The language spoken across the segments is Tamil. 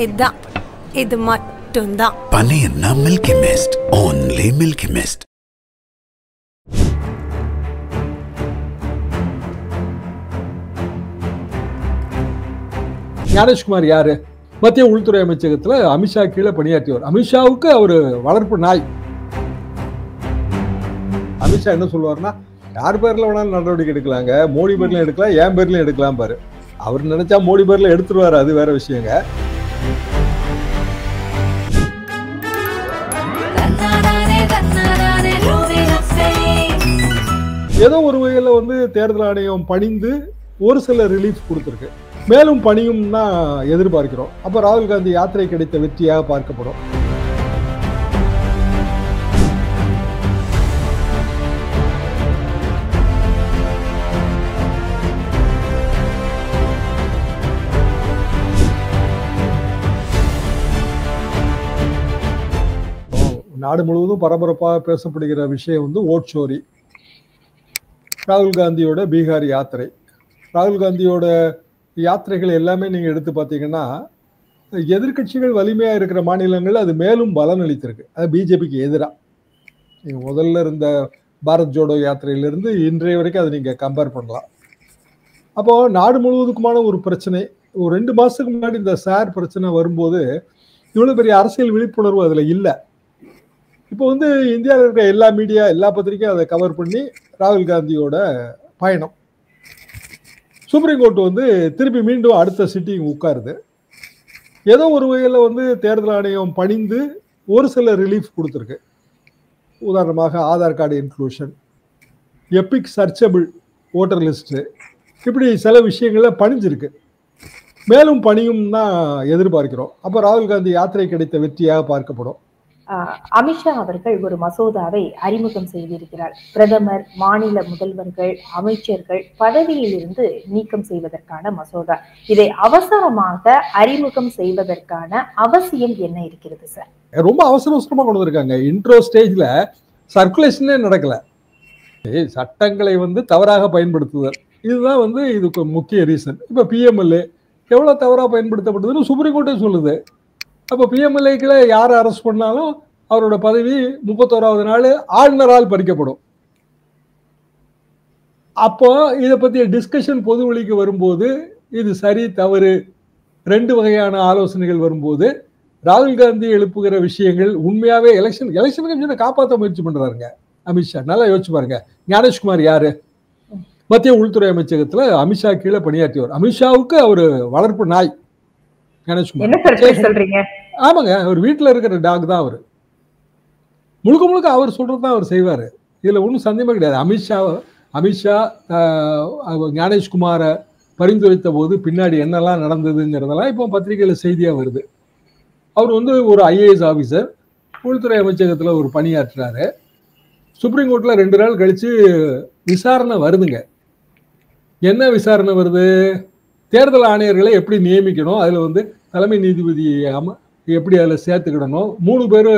இதுதான், இது மட்டும்தான். பனியன்னா Milky Mist, only Milky Mist. Gyanesh Kumar யாரு? மத்திய உள்துறை அமைச்சகத்துல அமித்ஷா கீழே பணியாற்றியவர். அமித்ஷாவுக்கு அவரு வளர்ப்பு நாய். அமித்ஷா என்ன சொல்லுவாருன்னா, யார் பேர்ல வேணாலும் நடவடிக்கை எடுக்கலாங்க, மோடி பேர்ல எடுக்கலாம், என் பேர்லயும் எடுக்கலாம் பாரு. அவர் நினைச்சா மோடி பேர்ல எடுத்துருவாரு, அது வேற விஷயங்க. ஏதோ ஒரு வகையில தேர்தல் ஆணையம் பணிந்து ஒரு சில ரிலீஃப் கொடுத்திருக்கு. மேலும் பணியும் தான் எதிர்பார்க்கிறோம். அப்ப ராகுல் காந்தி யாத்திரை கிடைத்த வெற்றியாக பார்க்கப்படும். நாடு முழுவதும் பரபரப்பாக பேசப்படுகிற விஷயம் ஓட்சோரி. ராகுல் காந்தியோட பீகார் யாத்திரை. ராகுல் காந்தியோட யாத்திரைகள் எல்லாமே நீங்க எடுத்து பார்த்தீங்கன்னா, எதிர்கட்சிகள் வலிமையா இருக்கிற மாநிலங்கள் அது மேலும் பலன் அளித்திருக்கு. அது பிஜேபிக்கு எதிராக. நீங்க முதல்ல இருந்த பாரத் ஜோடோ யாத்திரையிலிருந்து இன்றைய வரைக்கும் அதை நீங்க கம்பேர் பண்ணலாம். அப்போ நாடு முழுவதுக்குமான ஒரு பிரச்சனை. ஒரு 2 மாசத்துக்கு முன்னாடி இந்த சார் பிரச்சனை வரும்போது இவ்வளவு பெரிய அரசியல் விழிப்புணர்வு அதுல இல்லை. இப்போ இந்தியாவில் இருக்கிற எல்லா மீடியா, எல்லா பத்திரிகையும் அதை கவர் பண்ணி ராகுல் காந்தியோட பயணம். சுப்ரீம் கோர்ட் திருப்பி மீண்டும் அடுத்த சிட்டிங் உட்காருது. ஏதோ ஒரு வகையில் தேர்தல் ஆணையம் பணிந்து ஒரு சில ரிலீஃப் கொடுத்துருக்கு. உதாரணமாக Aadhaar card inclusion, Epic searchable voter list, இப்படி சில விஷயங்கள்ல பணிஞ்சிருக்கு. மேலும் பணியும் தான் எதிர்பார்க்கிறோம். அப்போ ராகுல் காந்தி யாத்திரை கிடைத்த வெற்றியாக பார்க்கப்படும். அமித்ஷா அவர்கள் ஒரு மசோதாவை அறிமுகம் செய்திருக்கிறார். பிரதமர், மாநில முதல்வர்கள், அமைச்சர்கள் பதவியில் இருந்து நீக்கம் செய்வதற்கான மசோதா. இதை அவசரமாக அறிமுகம் செய்வதற்கான அவசியம் என்ன இருக்கிறது சார்? ரொம்ப அவசரமா கொண்டு வந்திருக்காங்க. இன்ட்ரோ ஸ்டேஜ்ல சர்க்குலேஷனே நடக்கல. சட்டங்களை தவறாக பயன்படுத்துதல், இதுதான் இதுக்கு முக்கிய ரீசன். இப்ப பிஎம்எல்ஏ எவ்வளவு தவறாக பயன்படுத்தப்படுதுன்னு சுப்ரீம் கோர்ட்டே சொல்லுது. அப்போ பிஎம்எல்ஏக்களை யார் அரெஸ்ட் பண்ணாலும் அவரோட பதவி 31வது நாள் ஆளுநரால் பறிக்கப்படும். அப்போ இதை பற்றிய டிஸ்கஷன் பொது வழிக்கு வரும்போது இது சரி தவறு 2 வகையான ஆலோசனைகள் வரும்போது ராகுல் காந்தி எழுப்புகிற விஷயங்கள் உண்மையாவே எலெக்ஷன் கமிஷனை காப்பாற்ற முயற்சி பண்றாருங்க அமித்ஷா. நல்லா யோசிச்சு பாருங்க. ஞானேஷ்குமார் யாரு? மத்திய உள்துறை அமைச்சகத்துல அமித்ஷா கீழே பணியாற்றியவர். அமித்ஷாவுக்கு அவரு வளர்ப்பு நாய். ஆமாங்க, அவர் வீட்டுல இருக்கிற டாக் தான். அவரு முழுக்க அவர் சொல்றதுதான் அவர் செய்வாரு. இதுல ஒன்றும் சந்தேகமே கிடையாது. அமித்ஷா ஞானேஷ்குமார பரிந்துரைத்த போது பின்னாடி என்னெல்லாம் நடந்ததுங்கிறதெல்லாம் இப்போ பத்திரிகையில செய்தியா வருது. அவர் ஒரு ஐஏஎஸ் ஆபீசர், உள்துறை அமைச்சகத்துல ஒரு பணியாற்றுறாரு. சுப்ரீம் கோர்ட்ல 2 நாள் கழிச்சு விசாரணை வருதுங்க. என்ன விசாரணை வருது? தேர்தல் ஆணையர்களை எப்படி நியமிக்கணும், அதுல தலைமை நீதிபதி எப்படி அதில் சேர்த்துக்கிடணும், 3 பேர்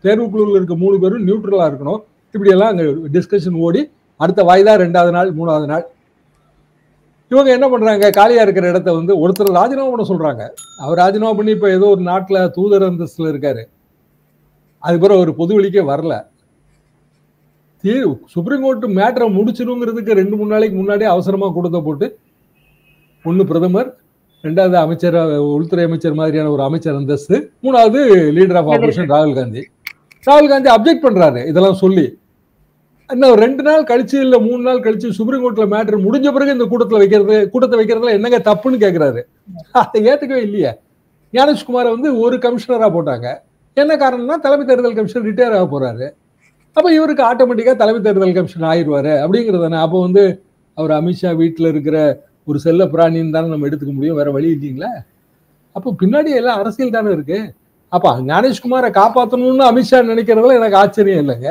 தேர்வுக்குழுவில் இருக்க 3 பேரும் நியூட்ரலா இருக்கணும், இப்படியெல்லாம் அங்கே டிஸ்கஷன் ஓடி அடுத்த வாய்தா 2வது நாள் 3வது நாள். இவங்க என்ன பண்றாங்க? காலியா இருக்கிற இடத்த ஒருத்தர் ராஜினாமா பண்ண சொல்றாங்க. அவர் ராஜினாமா பண்ணி இப்ப ஏதோ ஒரு நாட்டுல தூதர் அந்தஸ்துல இருக்காரு. அது பிறகு ஒரு பொது வெளிக்கே வரல. சுப்ரீம் கோர்ட் மேட்டரை முடிச்சிருங்கிறதுக்கு 2-3 நாளைக்கு முன்னாடி அவசரமா கூட்டத்தை போட்டு, 1 பிரதமர், 2வது அமைச்சர், உள்துறை அமைச்சர் மாதிரியான ஒரு அமைச்சர் அந்தஸ்து, 3வது லீடர் ஆஃப் ஆப்போசிஷன் ராகுல் காந்தி. ராகுல் காந்தி அப்ஜெக்ட் பண்றாரு இதெல்லாம் சொல்லி. இன்னும் 2 நாள் கழிச்சு இல்ல 3 நாள் கழிச்சு சுப்ரீம் கோர்ட்ல மேட்டர் முடிஞ்ச பிறகு இந்த கூட்டத்தை வைக்கிறதுல என்னங்க தப்புன்னு கேட்கிறாரு. அதை ஏத்துக்கவே இல்லையே. ஞானேஷ்குமாரை ஒரு கமிஷனரா போட்டாங்க. என்ன காரணம்னா தலைமை தேர்தல் கமிஷனர் ரிட்டையர் ஆக போறாரு. அப்ப இவருக்கு ஆட்டோமேட்டிக்கா தலைமை தேர்தல் கமிஷனர் ஆயிடுவாரு அப்படிங்கிறதானே. அப்போ அவர் அமித்ஷா வீட்டுல இருக்கிற ஒரு செல்ல பிராணின்னு தானே நம்ம எடுத்துக்க முடியும், வேற வழி இல்லைங்களா? அப்போ பின்னாடி எல்லாம் அரசியல் தானே இருக்கு. அப்ப ஞானேஷ்குமாரை காப்பாற்றணும்னு அமித்ஷா நினைக்கிறதுல எனக்கு ஆச்சரியம் இல்லைங்க.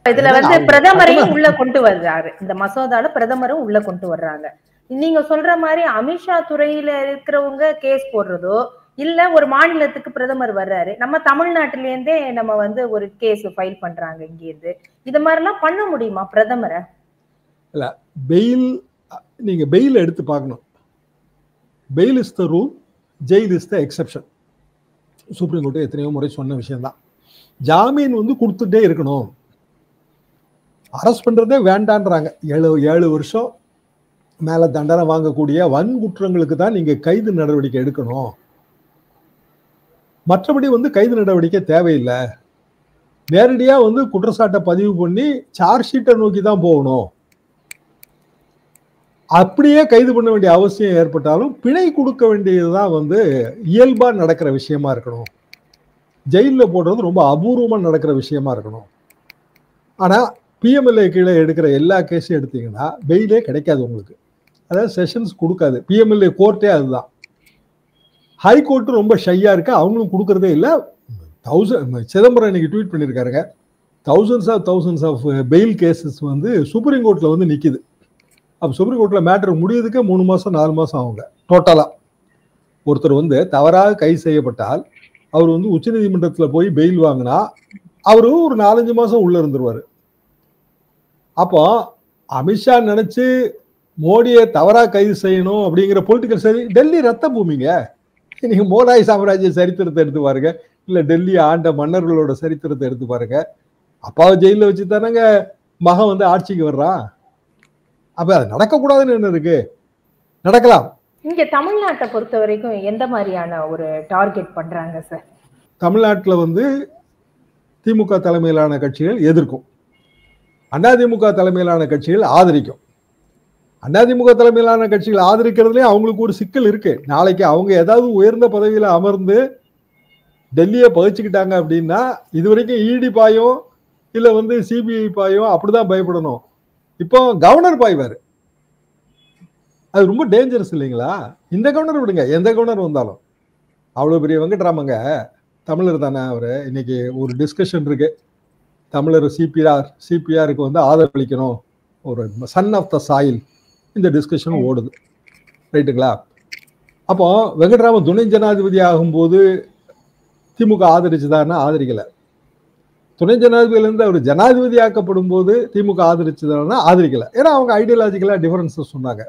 இதுல பிரதமரையும் உள்ள கொண்டு வர்றாரு. இந்த மசோதால பிரதமரும் உள்ள கொண்டு வர்றாங்க. நீங்க சொல்ற மாதிரி அமித்ஷா துறையில இருக்கிறவங்க கேஸ் போடுறதோ, இல்ல ஒரு மாநிலத்துக்கு பிரதமர் வர்றாரு, நம்ம தமிழ்நாட்டில இருந்தே நம்ம ஒரு கேஸ் ஃபைல் பண்றாங்க இங்க இருந்து, இது மாதிரி எல்லாம் பண்ண முடியுமா பிரதமரை? இல்ல, பெயில் நீங்க பெயில் எடுத்து பார்க்கணும். Fail is the rule, jail is the exception. Supreme court எத்தனையோ முறை சொன்ன விஷயம்தான். ஜாமீன் வந்து கொடுத்துட்டே இருக்கணும், அரெஸ்ட் பண்றதே வேண்டான்றாங்க. 7 வருஷம் மேல தண்டனை வாங்கக்கூடிய வன்குற்றங்களுக்கு தான் நீங்க கைது நடவடிக்கை எடுக்கணும், மற்றபடி வந்து கைது நடவடிக்கை தேவையில்லை. நேரடியா வந்து குற்றச்சாட்டை பதிவு பண்ணி சார்ஜ் ஷீட்டை நோக்கி தான் போகணும். அப்படியே கைது பண்ண வேண்டிய அவசியம் ஏற்பட்டாலும் பிணை கொடுக்க வேண்டியதுதான் வந்து இயல்பா நடக்கிற விஷயமா இருக்கணும். ஜெயிலில் போடுறது ரொம்ப அபூர்வமா நடக்கிற விஷயமா இருக்கணும். ஆனா பிஎம்எல்ஏ கீழே எடுக்கிற எல்லா கேஸும் எடுத்தீங்கன்னா பெயிலே கிடைக்காது உங்களுக்கு. அதாவது செஷன்ஸ் கொடுக்காது. பிஎம்எல்ஏ கோர்ட்டே அதுதான். ஹைகோர்ட்டு ரொம்ப ஷையா இருக்கு, அவங்களும் கொடுக்கறதே இல்லை. சிதம்பரம் இன்னைக்கு ட்வீட் பண்ணியிருக்காருங்க, thousands ஆஃப் பெயில் கேசஸ் வந்து சுப்ரீம் கோர்ட்ல வந்து நிக்குது. அப்போ சுப்ரீம் கோர்ட்ல மேட்டர் முடியுதுக்கு 3 மாசம் 4 மாசம் ஆகுங்க டோட்டலா. ஒருத்தர் வந்து தவறாக கைது செய்யப்பட்டால் அவர் வந்து உச்சநீதிமன்றத்தில் போய் பெயில் வாங்கினா அவரு ஒரு 4-5 மாசம் உள்ள இருந்துருவாரு. அப்போ அமித்ஷா நினைச்சு மோடியை தவறாக கைது செய்யணும் அப்படிங்கிற பொலிட்டிக்கல் சரி. டெல்லி ரத்த பூமிங்க. நீங்க மோதாய் சாம்ராஜ்ய சரித்திரத்தை எடுத்து பாருங்க, இல்ல டெல்லி ஆண்ட மன்னர்களோட சரித்திரத்தை எடுத்து பாருங்க. அப்பாவை ஜெயில வச்சு தானங்க மகன் வந்து ஆட்சிக்கு வர்றான். அப்ப அது நடக்கக்கூடாதுன்னு என்ன இருக்கு? நடக்கலாம். இங்க தமிழ்நாட்டை பொறுத்த வரைக்கும் எந்த மாதிரியான ஒரு டார்கெட் பண்றாங்க சார்? தமிழ்நாட்டில் வந்து திமுக தலைமையிலான கட்சிகள் எதிர்க்கும், அதிமுக தலைமையிலான கட்சிகள் ஆதரிக்கும். அதிமுக தலைமையிலான கட்சிகள் ஆதரிக்கிறதுலேயே அவங்களுக்கு ஒரு சிக்கல் இருக்கு. நாளைக்கு அவங்க ஏதாவது உயர்ந்த பதவியில அமர்ந்து டெல்லியை பகிச்சுக்கிட்டாங்க அப்படின்னா இதுவரைக்கும் இடி பாயும் இல்ல வந்து சிபிஐ பாயும் அப்படிதான் பயப்படணும். இப்போ கவர்னர் பாய்வாரு, அது ரொம்ப டேஞ்சரஸ் இல்லைங்களா? இந்த கவர்னர் விடுங்க, எந்த கவர்னர் வந்தாலும். அவ்வளவு பெரிய வெங்கட்ராமங்க தமிழர் தானே அவரு. இன்னைக்கு ஒரு டிஸ்கஷன் இருக்கு, தமிழர் சிபிஆருக்கு வந்து ஆதரவளிக்கணும், ஒரு சன் ஆஃப் த சாயில், இந்த டிஸ்கஷன் ஓடுது, ரைட்டுங்களா? அப்போ வெங்கட்ராமன் துணை ஜனாதிபதி ஆகும்போது திமுக ஆதரிச்சுதான்னா ஆதரிக்கல. துணை ஜனாதிபதியிலிருந்து அவர் ஜனாதிபதி ஆக்கப்படும் போது திமுக ஆதரிச்சுதான்னா ஆதரிக்கல. ஏன்னா அவங்க ஐடியாலஜிக்கலா டிஃபரன்சஸ் சொன்னாங்க.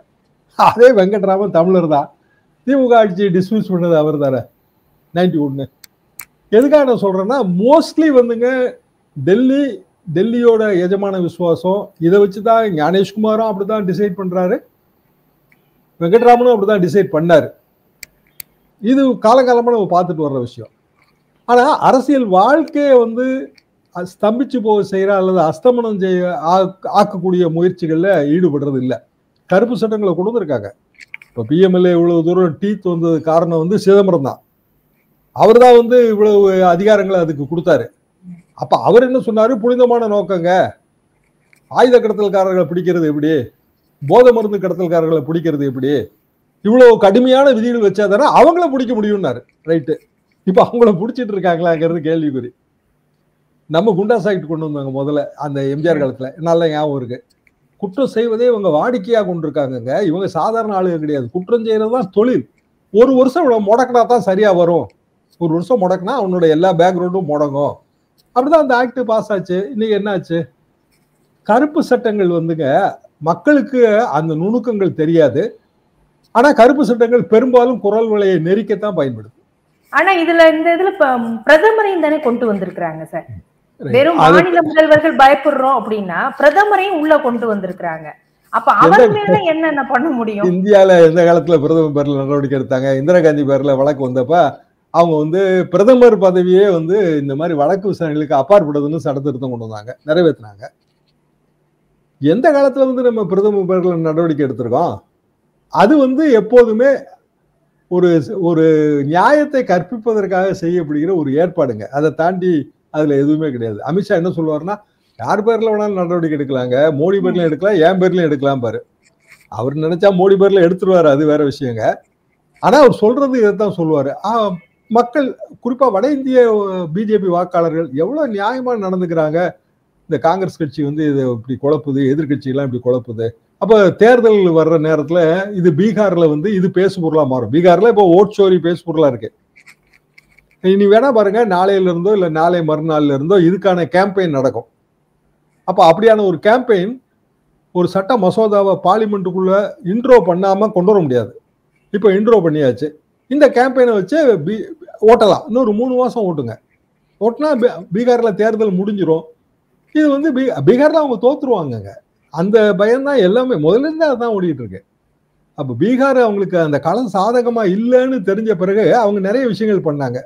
அதே வெங்கட்ராமன் தமிழர் தான், திமுக ஆட்சியை டிஸ்மிஸ் பண்ணது அவர் தானே 91. எதுக்காக நான் சொல்றேன்னா, மோஸ்ட்லி வந்துங்க டெல்லியோட எஜமான விசுவாசம் இதை வச்சுதான் ஞானேஷ்குமாரும் அப்படிதான் டிசைட் பண்றாரு, வெங்கட்ராமனும் அப்படிதான் டிசைட் பண்ணாரு. இது காலகாலமா நம்ம பார்த்துட்டு வர்ற விஷயம். ஆனா அரசியல் வாழ்க்கையை வந்து ஸ்தம்பிச்சு போக செய்யற அல்லது அஸ்தமனம் செய்ய ஆக்கக்கூடிய முயற்சிகள்ல ஈடுபடுறது இல்லை. கருப்பு சட்டங்களை கொண்டு வந்திருக்காங்க. இப்போ பிஎம்எல்ஏ இவ்வளவு தூரம் டீத் வந்தது காரணம் வந்து சிதம்பரம் தான். அவர் தான் வந்து இவ்வளவு அதிகாரங்களை அதுக்கு கொடுத்தாரு. அப்ப அவர் என்ன சொன்னாரு? புனிதமான நோக்கங்க, ஆயுத கடத்தல்காரர்களை பிடிக்கிறது எப்படி, போதை மருந்து கடத்தல்காரர்களை பிடிக்கிறது எப்படி, இவ்வளவு கடுமையான விதிகள் வச்சாதானே அவங்கள பிடிக்க முடியும்னாரு. ரைட்டு. இப்ப அவங்கள பிடிச்சிட்டு இருக்காங்களாங்கிறது கேள்விக்குறி. நம்ம குண்டாஸ் ஆக்ட் கொண்டு வந்தாங்க முதல்ல அந்த எம்ஜிஆர் காலத்துல, நல்ல ஞாபகம் இருக்கு. குற்றம் செய்வதே இவங்க வாடிக்கையா கொண்டிருக்காங்க. இவங்க சாதாரண ஆளுங்க கிடையாது, குற்றம் செய்யறதுதான் தொழில். ஒரு வருஷம் முடக்கினா தான் சரியா வரும். ஒரு வருஷம் முடக்கினா அவனோட எல்லா பேக்ரவுண்டும் முடங்கும். அப்படிதான் அந்த ஆக்ட் பாஸ் ஆச்சு. இன்னைக்கு என்ன ஆச்சு? கருப்பு சட்டங்கள் வந்துங்க மக்களுக்கு அந்த நுணுக்கங்கள் தெரியாது. ஆனா கருப்பு சட்டங்கள் பெரும்பாலும் குரல் வலையை நெரிக்கத்தான் பயன்படுது. ஆனா இந்த இதுல பிரதமரையும் தானே கொண்டு வந்திருக்கிறாங்க சார். வெறும் மாநில முதல்வர்கள் பயப்படுறோம் அப்படின்னா பிரதமரையும் உள்ள கொண்டு வந்திருக்கிறாங்க. அப்ப அவர் மேல என்ன பண்ண முடியும்? இந்தியால எந்த காலத்துல பிரதமர் பேர்ல நடவடிக்கை எடுத்தாங்க? இந்திரா காந்தி பேர்ல வழக்கு வந்தப்ப அவங்க வந்து பிரதமர் பதவியே வந்து இந்த மாதிரி வழக்கு விசாரணைகளுக்கு அப்பாற்படுதுன்னு சட்ட திருத்தம் கொண்டு வந்தாங்க, நிறைவேற்றினாங்க. எந்த காலத்துல வந்து நம்ம பிரதமர் பேர்ல நடவடிக்கை எடுத்திருக்கோம்? அது வந்து எப்போதுமே ஒரு நியாயத்தை கற்பிப்பதற்காக செய்யப்படுகிற ஒரு ஏற்பாடுங்க. அதை தாண்டி அதுல எதுவுமே கிடையாது. அமித்ஷா என்ன சொல்லுவாருன்னா, யார் பேர்ல வேணாலும் நடவடிக்கை எடுக்கலாங்க, மோடி பேர்ல எடுக்கலாம், என் பேர்லயும் எடுக்கலாம் பாரு. அவர் நினைச்சா மோடி பேர்ல எடுத்துருவாரு, அது வேற விஷயங்க. ஆனா அவர் சொல்றது இதைத்தான் சொல்லுவாரு. மக்கள் குறிப்பா வட இந்திய பிஜேபி வாக்காளர்கள் எவ்வளவு நியாயமா நடந்துக்கிறாங்க. இந்த காங்கிரஸ் கட்சி வந்து இதை இப்படி குழப்புது, எதிர்கட்சி எல்லாம் இப்படி குழப்புது. அப்ப தேர்தல் வர்ற நேரத்துல இது பீகார்ல வந்து இது பேசு பொருளா மாறும். பீகார்ல இப்போ ஓட் சோரி பேசு பொருளா இருக்கு. இனி வேணா பாருங்க, நாளையில இருந்தோ இல்ல நாளை மறுநாள்ல இருந்தோ இதுக்கான கேம்பெயின் நடக்கும். அப்ப அப்படியான ஒரு கேம்பெயின் ஒரு சட்ட மசோதாவை பார்லிமெண்ட்டுக்குள்ள இன்ட்ரோ பண்ணாம கொண்டு வர முடியாது. இப்போ இன்ட்ரோ பண்ணியாச்சு. இந்த கேம்பெயினை வச்சு ஓட்டலாம், இன்னொரு 3 மாசம் ஓட்டுங்க, ஓட்டினா பீகார்ல தேர்தல் முடிஞ்சிடும். இது வந்து பீகார்ல அவங்க தோத்துருவாங்கங்க. அந்த பயம்தான் எல்லாமே முதல்ல இருந்து அதுதான் ஓடிட்டு இருக்கு. அப்ப பீகார் அவங்களுக்கு அந்த களம் சாதகமா இல்லைன்னு தெரிஞ்ச பிறகு அவங்க நிறைய விஷயங்கள் பண்ணாங்க.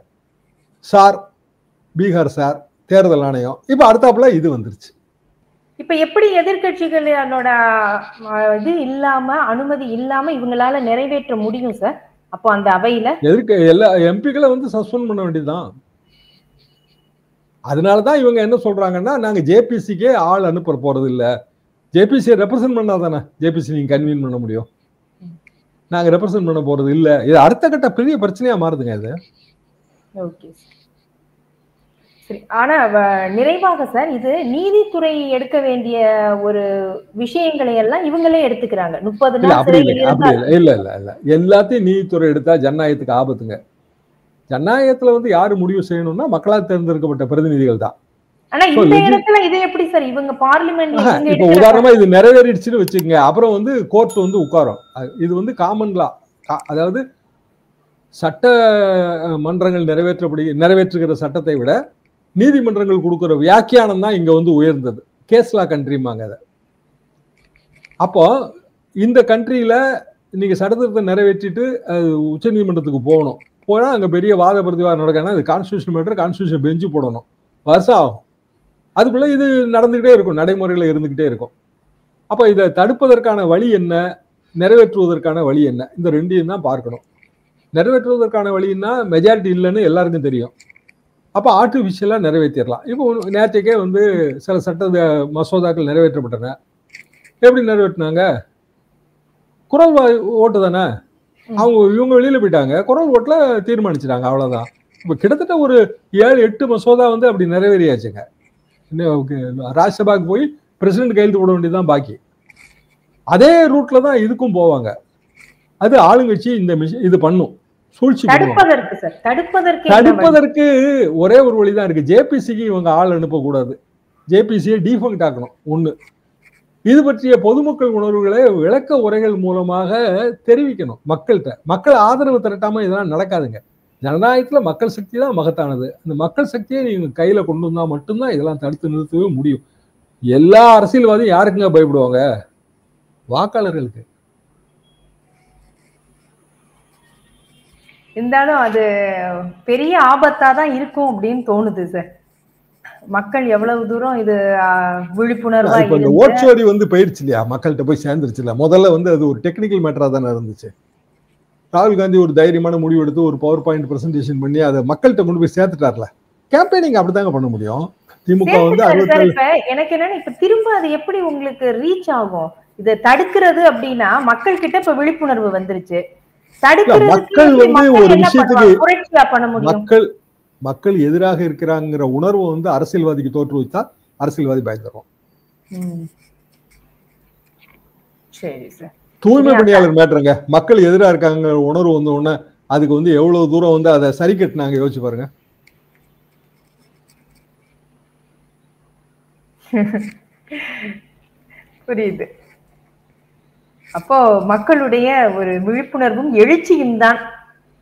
சார், பீகார் சார், தேர்தல் ஆணையம், இப்ப அடுத்தாப்புல இது வந்துருச்சு. இப்ப எப்படி எதிர்கட்சிகளோட இது இல்லாம, அனுமதி இல்லாம இவங்களால நிறைவேற்ற முடியும் சார்? அப்போ அந்த அவையில எல்லா எம்பிக்களை வந்து சஸ்பெண்ட் பண்ண வேண்டியதுதான். அதனாலதான் இவங்க என்ன சொல்றாங்கன்னா, நாங்க ஜேபிசிக்கே ஆள் அனுப்ப போறது இல்ல, ஜேபிசியை ரெப்ரசென்ட் பண்ணாதானே ஜேபிசி நீங்க கன்வீன் பண்ண முடியும், நாங்க ரெப்ரசென்ட் பண்ண போறது இல்ல. இது அடுத்த கட்ட பெரிய பிரச்சனையா மாறுதுங்க இது. ஓகே சரி. ஆனா நிறைவாக சார், இது நீதித்துறை எடுக்க வேண்டிய ஒரு விஷயங்களை எல்லாம் இவங்களே எடுத்துக்கிறாங்க. 30 நாள் சிறையில் இருந்தால் இல்ல எல்லாத்தையும் நீதித்துறை எடுத்தா ஜனநாயகத்துக்கு ஆபத்துங்க. ஜனநாயகத்துல வந்து யாரு முடிவு செய்யணும்னா மக்களால் தேர்ந்தெடுக்கப்பட்ட பிரதிநிதிகள் தான். ஆனா இந்த இடத்துல இது எப்படி சார் இவங்க பார்லிமெண்ட்ல இப்ப உதாரணமா இது நிறைவேறிடுச்சுன்னு வச்சுக்கோங்க, அப்புறம் வந்து கோர்ட் வந்து உட்காரும். இது வந்து காமன் லா, அதாவது சட்ட மன்றங்கள் நிறைவேற்றுகிற சட்டத்தை விட நீதிமன்றங்கள் கொடுக்கிற வியாக்கியானம் தான் இங்க வந்து உயர்ந்தது. கேஸ் லா கண்ட்ரிமாங்க அதை. அப்போ இந்த கண்ட்ரியில நீங்க சட்டத்திட்டத்தை நிறைவேற்றிட்டு உச்ச நீதிமன்றத்துக்கு போகணும், போனா அங்க பெரிய வாத பிரதிவாதம் நடக்கணும். அது கான்ஸ்டியூஷன் மேட்டர், கான்ஸ்டியூஷன் பெஞ்சு போடணும், வருஷம் ஆகும். அதுக்குள்ள இது நடந்துகிட்டே இருக்கும், நடைமுறையில இருந்துகிட்டே இருக்கும். அப்ப இதை தடுப்பதற்கான வழி என்ன, நிறைவேற்றுவதற்கான வழி என்ன, இந்த ரெண்டையும் தான் பார்க்கணும். நிறைவேற்றுவதற்கான வழின்னா மெஜாரிட்டி இல்லைன்னு எல்லாருக்கும் தெரியும். அப்ப ஆர்டிபிஷியலா நிறைவேற்றிடலாம். இப்போ நேற்றைக்கே வந்து சில சட்ட மசோதாக்கள் நிறைவேற்றப்பட்டன. எப்படி நிறைவேற்றினாங்க? குரல் ஓட்டு தானே, இவங்க வெளியில போயிட்டாங்க, குரல் ஓட்டுல தீர்மானிச்சிட்டாங்க, அவ்வளவுதான். இப்ப கிட்டத்தட்ட ஒரு 7-8 மசோதா வந்து அப்படி நிறைவேறியாச்சுங்க. ராஜ்யசபாக்கு போய் பிரசிடென்ட் கையெழுத்து போட வேண்டியதுதான் பாக்கி. அதே ரூட்ல தான் இதுக்கும் போவாங்க. அது ஆளுங்கட்சி இது பண்ணும், சூழ்ச்சி தடுப்பதற்கு ஒரே ஒரு வழிதான் இருக்கு. ஜேபிசிக்கு இவங்க ஆள் அனுப்பக்கூடாது, ஜேபிசியை டீஃபங்க்ட் ஆக்கணும். ஒண்ணு, இது பற்றிய பொதுமக்கள் உணர்வுகளை விளக்க உரைகள் மூலமாக தெரிவிக்கணும் மக்கள்கிட்ட. மக்கள் ஆதரவு திரட்டாம இதெல்லாம் நடக்காதுங்க. ஜனநாயகத்துல மக்கள் சக்தி தான் மகத்தானது. அந்த மக்கள் சக்தியை நீங்க கையில கொண்டு வந்தா மட்டும்தான் இதெல்லாம் தடுத்து நிறுத்தவே முடியும். எல்லா அரசியல்வாதியும் யாருக்குங்க பயப்படுவாங்க? வாக்காளர்களுக்கு. இருந்தாலும் அது பெரிய ஆபத்தா தான் இருக்கும் அப்படின்னு தோணுது சார். மக்கள் எவ்வளவு தூரம் இது விழிப்புணர்வா இந்த ஓட்சோரி வந்து போயிடுச்சு இல்லையா, மக்கள்கிட்ட போய் சேர்ந்துருச்சு இல்ல. முதல்ல வந்து அது ஒரு டெக்னிக்கல் மேட்டரா தானே இருந்துச்சு. ராகுல் காந்தி ஒரு தைரியமான முடிவு எடுத்து ஒரு பவர் பாயிண்ட் பிரசன்டேஷன் பண்ணி அதை மக்கள்கிட்ட கொண்டு போய் சேர்த்துட்டார்ல. கேம்பெயினிங் அப்படித்தாங்க பண்ண முடியும். திமுக வந்து எனக்கு என்னன்னா, இப்ப திரும்ப அது எப்படி உங்களுக்கு ரீச் ஆகும்? இதை தடுக்கிறது அப்படின்னா மக்கள் கிட்ட இப்ப விழிப்புணர்வு வந்துருச்சு. மக்கள் வந்து ஒரு விஷயத்துக்கு மக்கள் எதிராக இருக்கிறாங்கிற உணர்வு வந்து அரசியல்வாதிக்கு தோற்றுவித்தா அரசியல்வாதி பயந்துரும். தூய்மை பணியாளர் மேட்டருங்க, மக்கள் எதிராக இருக்காங்க உணர்வு வந்த உடனே அதுக்கு வந்து எவ்வளவு தூரம் வந்து அதை சரி கட்டினாங்க யோசிச்சு பாருங்க. புரியுது. அப்போ மக்களுடைய ஒரு விழிப்புணர்வும் எழுச்சியும் தான்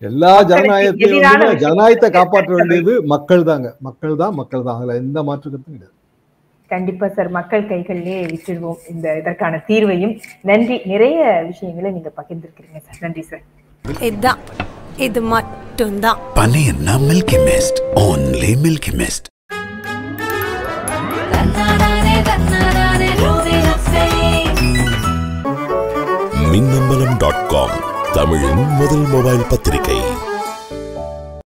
எல்லா ஜனநாயகத்தையும் ஜனநாயகத்தை காப்பாற்ற வேண்டியது மக்கள் தாங்க. மக்கள் தான் அதுல எந்த மாற்று கருத்தும் கிடையாது. கண்டிப்பா சார், மக்கள் கைகளிலே விட்டுடுவோம் இதற்கான தீர்வையும். நன்றி, நிறைய விஷயங்களை நீங்க பகிர்ந்திருக்கிறீங்க சார். நன்றி சார். இது மட்டும்தான் பன்னீர்னா Milky Mist, only Milky Mist. மின்னம்பலம்.com, தமிழின் முதல் மொபைல் பத்திரிகை.